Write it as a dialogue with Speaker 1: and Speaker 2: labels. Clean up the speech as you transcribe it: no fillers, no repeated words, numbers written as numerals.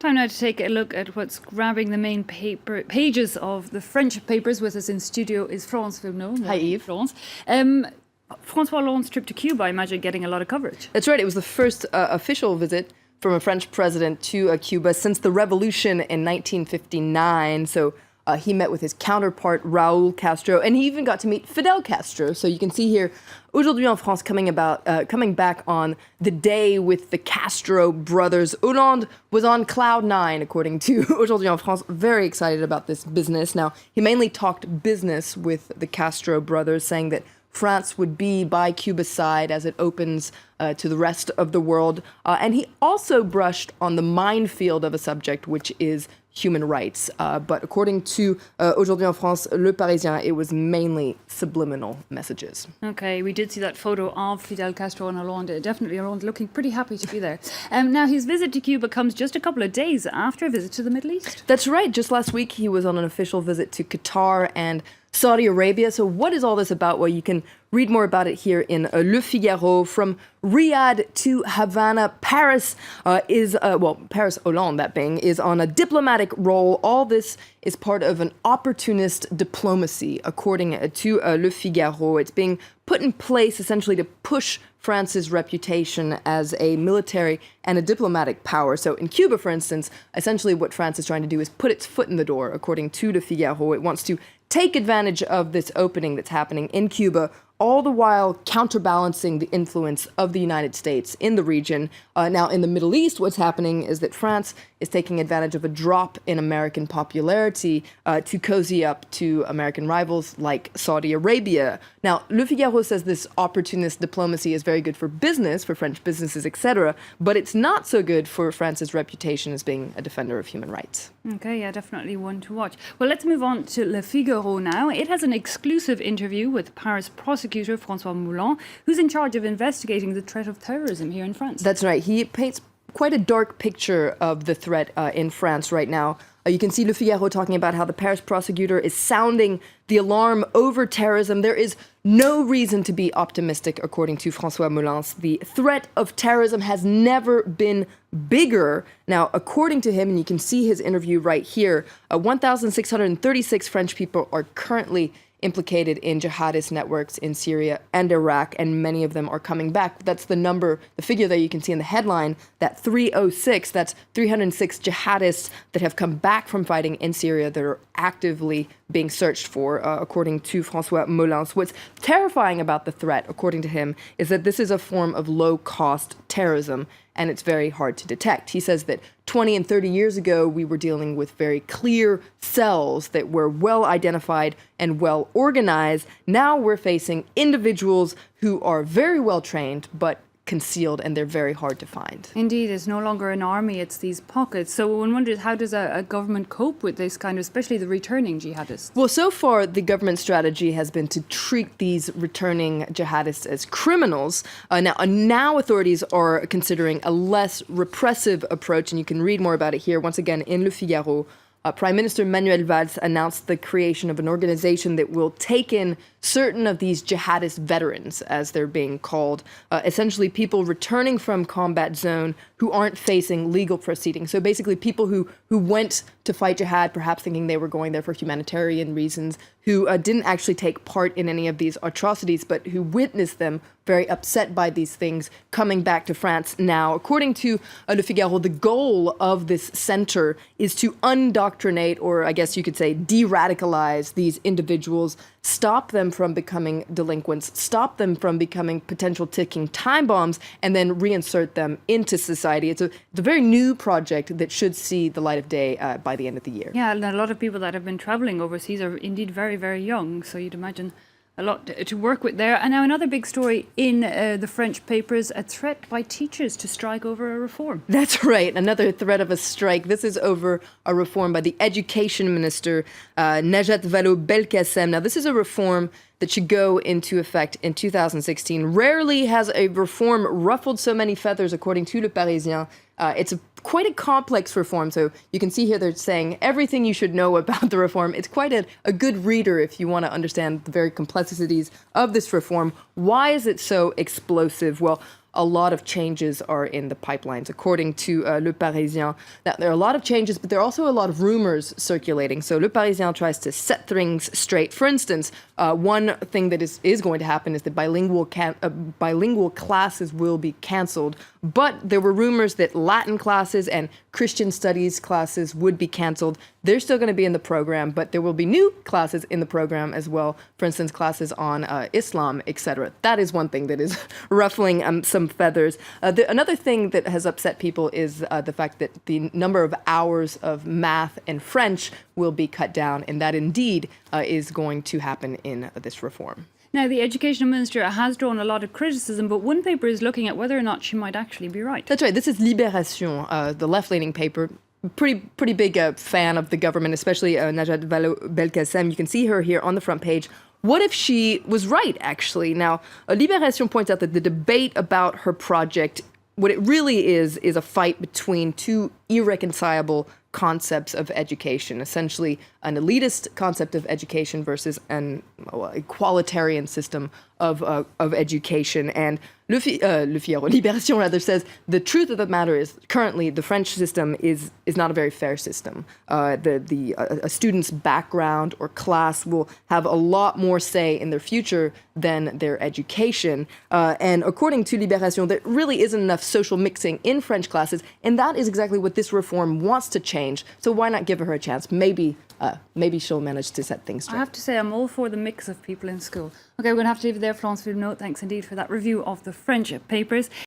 Speaker 1: Time now to take a look at what's grabbing the main pages of the French papers. With us in studio is France Vallaud.
Speaker 2: Hi, Yves.
Speaker 1: France. François Hollande's trip to Cuba, I imagine, getting a lot of coverage.
Speaker 2: That's right. It was the first official visit from a French president to Cuba since the revolution in 1959. So he met with his counterpart, Raúl Castro, and he even got to meet Fidel Castro. So you can see here, Aujourd'hui en France coming back on the day with the Castro brothers. Hollande was on cloud nine, according to Aujourd'hui en France, very excited about this business. Now, he mainly talked business with the Castro brothers, saying that France would be by Cuba's side as it opens to the rest of the world. And he also brushed on the minefield of a subject, which is human rights. But according to Aujourd'hui en France, Le Parisien, it was mainly subliminal messages.
Speaker 1: Okay, we did see that photo of Fidel Castro and Hollande. Definitely Hollande looking pretty happy to be there. Now, his visit to Cuba comes just a couple of days after a visit to the Middle East.
Speaker 2: That's right. Just last week, he was on an official visit to Qatar and Saudi Arabia. So what is all this about? Well, you can read more about it here in Le Figaro. From Riyadh to Havana, Paris Paris Hollande, that being, is on a diplomatic role. All this is part of an opportunist diplomacy, according to Le Figaro. It's being put in place essentially to push France's reputation as a military and a diplomatic power. So in Cuba, for instance, essentially what France is trying to do is put its foot in the door, according to Le Figaro. It wants to take advantage of this opening that's happening in Cuba, all the while counterbalancing the influence of the United States in the region. Now, in the Middle East, what's happening is that France is taking advantage of a drop in American popularity to cozy up to American rivals like Saudi Arabia. Now, Le Figaro says this opportunist diplomacy is very good for business, for French businesses, etc., but it's not so good for France's reputation as being a defender of human rights.
Speaker 1: Okay, yeah, definitely one to watch. Well, let's move on to Le Figaro now. It has an exclusive interview with Paris prosecutor Francois Molins, who's in charge of investigating the threat of terrorism here in France.
Speaker 2: That's right. He paints quite a dark picture of the threat in France right now. You can see Le Figaro talking about how the Paris prosecutor is sounding the alarm over terrorism. There is no reason to be optimistic, according to Francois Molins. The threat of terrorism has never been bigger. Now, according to him, and you can see his interview right here, 1,636 French people are currently implicated in jihadist networks in Syria and Iraq, and many of them are coming back. That's the number, the figure that you can see in the headline, that 306, that's 306 jihadists that have come back from fighting in Syria that are actively being searched for, according to Francois Molins. What's terrifying about the threat, according to him, is that this is a form of low-cost terrorism, and it's very hard to detect. He says that 20 and 30 years ago, we were dealing with very clear cells that were well identified and well organized. Now we're facing individuals who are very well trained, but concealed, and they're very hard to find.
Speaker 1: Indeed, it's no longer an army, it's these pockets. So one wonders, how does a government cope with this kind of, especially the returning jihadists?
Speaker 2: Well, so far, the government strategy has been to treat these returning jihadists as criminals. Now authorities are considering a less repressive approach, and you can read more about it here, once again, in Le Figaro. Prime Minister Manuel Valls announced the creation of an organization that will take in certain of these jihadist veterans, as they're being called, essentially people returning from combat zone who aren't facing legal proceedings. So basically people who went to fight jihad, perhaps thinking they were going there for humanitarian reasons, who didn't actually take part in any of these atrocities, but who witnessed them, very upset by these things, coming back to France now. According to Le Figaro, the goal of this center is to undoctrinate, or I guess you could say de-radicalize these individuals, stop them from becoming delinquents, stop them from becoming potential ticking time bombs, and then reinsert them into society. It's a very new project that should see the light of day by the end of the year.
Speaker 1: Yeah, and a lot of people that have been traveling overseas are indeed very, very young, so you'd imagine a lot to work with there. And now another big story in the French papers, a threat by teachers to strike over a reform.
Speaker 2: That's right, another threat of a strike. This is over a reform by the education minister, Vallaud-Belkacem. Now, this is a reform that should go into effect in 2016. Rarely has a reform ruffled so many feathers, according to Le Parisien. It's quite a complex reform. So you can see here they're saying everything you should know about the reform. It's quite a good reader if you want to understand the very complexities of this reform. Why is it so explosive? Well, a lot of changes are in the pipelines, according to Le Parisien. Now, there are a lot of changes, but there are also a lot of rumors circulating. So Le Parisien tries to set things straight. For instance, one thing that is going to happen is that bilingual classes will be canceled. But there were rumors that Latin classes and Christian studies classes would be canceled. They're still going to be in the program, but there will be new classes in the program as well. For instance, classes on Islam, etc. That is one thing that is ruffling some feathers. Another thing that has upset people is the fact that the number of hours of math and French will be cut down, and that indeed is going to happen in this reform.
Speaker 1: Now, the Education Minister has drawn a lot of criticism, but one paper is looking at whether or not she might actually be right.
Speaker 2: That's right. This is Libération, the left-leaning paper. Pretty big fan of the government, especially Vallaud-Belkacem. You can see her here on the front page. What if she was right, actually? Now, Libération points out that the debate about her project, what it really is a fight between two irreconcilable concepts of education, essentially an elitist concept of education versus an equalitarian system of education. And Le Figaro, Libération rather, says the truth of the matter is currently the French system is not a very fair system. A student's background or class will have a lot more say in their future than their education. And according to Libération, there really isn't enough social mixing in French classes, and that is exactly what this reform wants to change. So why not give her a chance? Maybe she'll manage to set things straight.
Speaker 1: I have to say, I'm all for the mix of people in school. Okay, we're going to have to leave it there. Florence Villeneuve, thanks indeed for that review of the French papers.